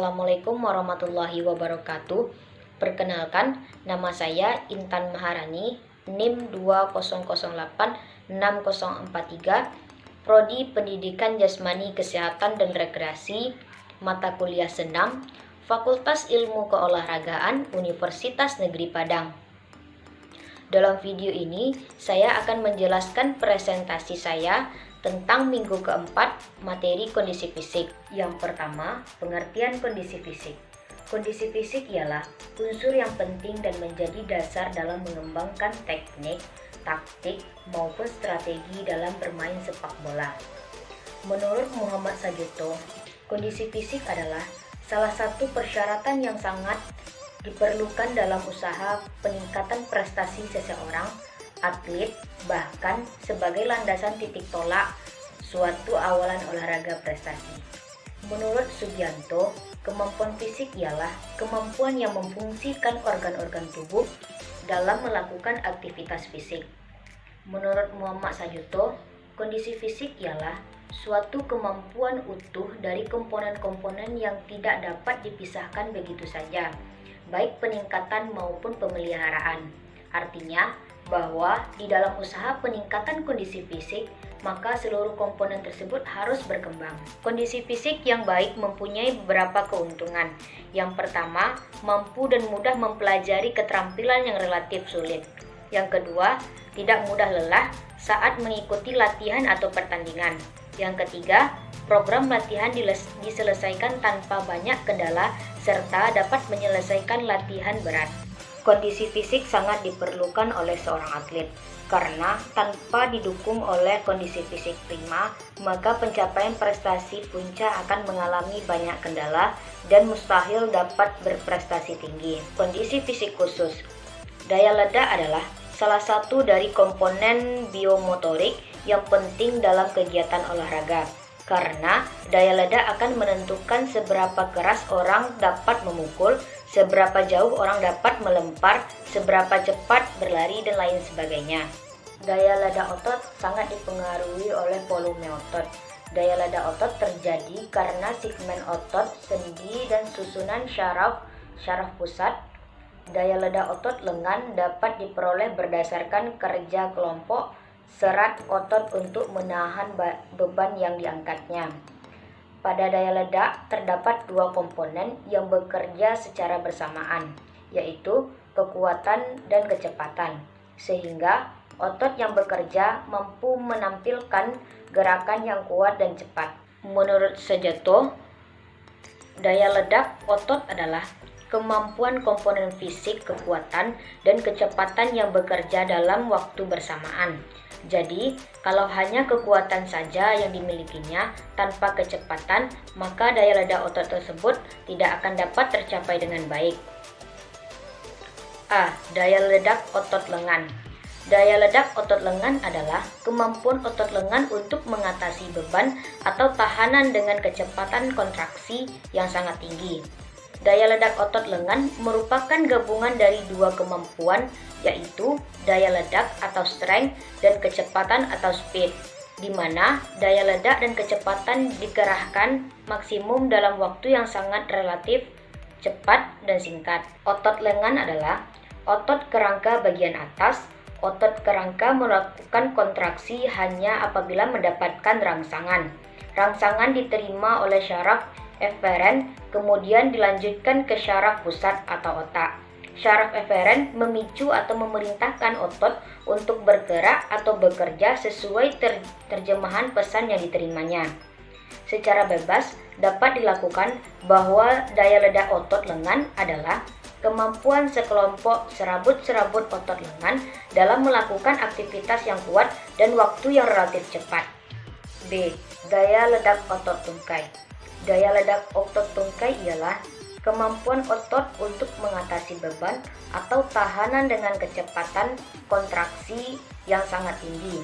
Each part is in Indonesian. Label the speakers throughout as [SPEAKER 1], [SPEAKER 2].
[SPEAKER 1] Assalamualaikum warahmatullahi wabarakatuh. Perkenalkan, nama saya Intan Maharani, NIM 20086043, Prodi Pendidikan Jasmani Kesehatan dan Rekreasi, mata kuliah Senam, Fakultas Ilmu Keolahragaan, Universitas Negeri Padang. Dalam video ini, saya akan menjelaskan presentasi saya tentang minggu keempat materi kondisi fisik. Yang pertama, pengertian kondisi fisik. Kondisi fisik ialah unsur yang penting dan menjadi dasar dalam mengembangkan teknik, taktik, maupun strategi dalam bermain sepak bola. Menurut Muhammad Sajuto, kondisi fisik adalah salah satu persyaratan yang sangat diperlukan dalam usaha peningkatan prestasi seseorang, atlet, bahkan sebagai landasan titik tolak suatu awalan olahraga prestasi. Menurut Sugianto, kemampuan fisik ialah kemampuan yang memfungsikan organ-organ tubuh dalam melakukan aktivitas fisik. Menurut Muhammad Sajuto, kondisi fisik ialah suatu kemampuan utuh dari komponen-komponen yang tidak dapat dipisahkan begitu saja, baik peningkatan maupun pemeliharaan. Artinya, bahwa di dalam usaha peningkatan kondisi fisik, maka seluruh komponen tersebut harus berkembang. Kondisi fisik yang baik mempunyai beberapa keuntungan. Yang pertama, mampu dan mudah mempelajari keterampilan yang relatif sulit. Yang kedua, tidak mudah lelah saat mengikuti latihan atau pertandingan. Yang ketiga, program latihan diselesaikan tanpa banyak kendala serta dapat menyelesaikan latihan berat. Kondisi fisik sangat diperlukan oleh seorang atlet, karena tanpa didukung oleh kondisi fisik prima, maka pencapaian prestasi puncak akan mengalami banyak kendala dan mustahil dapat berprestasi tinggi. Kondisi fisik khusus. Daya ledak adalah salah satu dari komponen biomotorik yang penting dalam kegiatan olahraga, karena daya ledak akan menentukan seberapa keras orang dapat memukul, seberapa jauh orang dapat melempar, seberapa cepat berlari, dan lain sebagainya. Daya ledak otot sangat dipengaruhi oleh volume otot. Daya ledak otot terjadi karena segmen otot, sendi, dan susunan syaraf pusat. Daya ledak otot lengan dapat diperoleh berdasarkan kerja kelompok serat otot untuk menahan beban yang diangkatnya. Pada daya ledak terdapat dua komponen yang bekerja secara bersamaan, yaitu kekuatan dan kecepatan, sehingga otot yang bekerja mampu menampilkan gerakan yang kuat dan cepat. Menurut Sajuto, daya ledak otot adalah kemampuan komponen fisik, kekuatan, dan kecepatan yang bekerja dalam waktu bersamaan. Jadi, kalau hanya kekuatan saja yang dimilikinya tanpa kecepatan, maka daya ledak otot tersebut tidak akan dapat tercapai dengan baik. A. Daya ledak otot lengan. Daya ledak otot lengan adalah kemampuan otot lengan untuk mengatasi beban atau tahanan dengan kecepatan kontraksi yang sangat tinggi. Daya ledak otot lengan merupakan gabungan dari dua kemampuan, yaitu daya ledak atau strength dan kecepatan atau speed, di mana daya ledak dan kecepatan dikerahkan maksimum dalam waktu yang sangat relatif cepat dan singkat. Otot lengan adalah otot kerangka bagian atas. Otot kerangka melakukan kontraksi hanya apabila mendapatkan rangsangan. Rangsangan diterima oleh syaraf eferen, kemudian dilanjutkan ke syaraf pusat atau otak. Syaraf eferen memicu atau memerintahkan otot untuk bergerak atau bekerja sesuai terjemahan pesan yang diterimanya. Secara bebas dapat dilakukan bahwa daya ledak otot lengan adalah kemampuan sekelompok serabut-serabut otot lengan dalam melakukan aktivitas yang kuat dan waktu yang relatif cepat. B. Daya ledak otot tungkai. Daya ledak otot tungkai ialah kemampuan otot untuk mengatasi beban atau tahanan dengan kecepatan kontraksi yang sangat tinggi.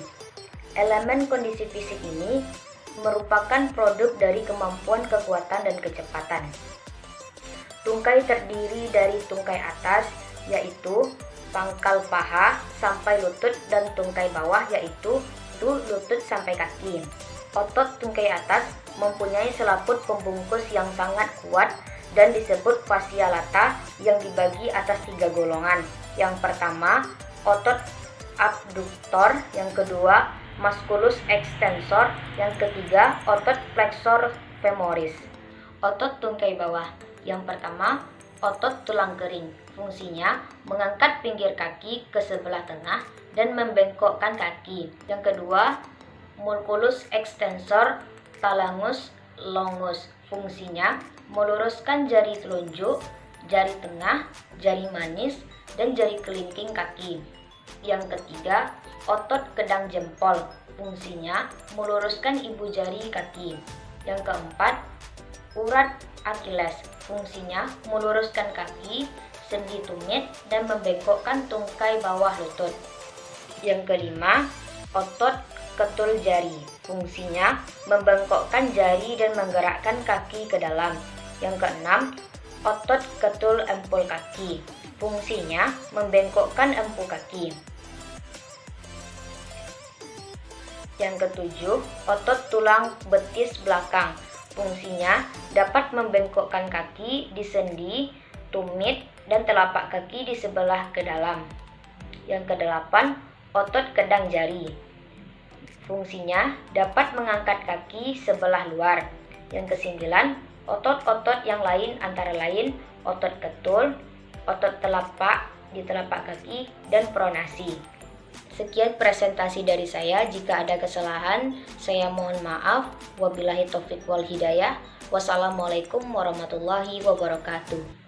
[SPEAKER 1] Elemen kondisi fisik ini merupakan produk dari kemampuan kekuatan dan kecepatan. Tungkai terdiri dari tungkai atas, yaitu pangkal paha sampai lutut, dan tungkai bawah, yaitu lutut sampai kaki. Otot tungkai atas mempunyai selaput pembungkus yang sangat kuat dan disebut fascia lata yang dibagi atas 3 golongan. Yang pertama, otot abduktor, yang kedua, musculus extensor, yang ketiga, otot flexor femoris. Otot tungkai bawah. Yang pertama, otot tulang kering. Fungsinya mengangkat pinggir kaki ke sebelah tengah dan membengkokkan kaki. Yang kedua, musculus extensor talangus longus. Fungsinya meluruskan jari telunjuk, jari tengah, jari manis, dan jari kelingking kaki. Yang ketiga, otot kedang jempol. Fungsinya meluruskan ibu jari kaki. Yang keempat, urat Achilles. Fungsinya meluruskan kaki, sendi tumit, dan membengkokkan tungkai bawah lutut. Yang kelima, otot ketul jari. Fungsinya membengkokkan jari dan menggerakkan kaki ke dalam. Yang keenam, otot ketul empul kaki. Fungsinya membengkokkan empu kaki. Yang ketujuh, otot tulang betis belakang. Fungsinya dapat membengkokkan kaki di sendi, tumit, dan telapak kaki di sebelah ke dalam. Yang kedelapan, otot kedang jari. Fungsinya dapat mengangkat kaki sebelah luar. Yang kesembilan, otot-otot yang lain antara lain otot ketul, otot telapak di telapak kaki, dan pronasi. Sekian presentasi dari saya. Jika ada kesalahan, saya mohon maaf. Wabillahi taufiq wal hidayah. Wassalamualaikum warahmatullahi wabarakatuh.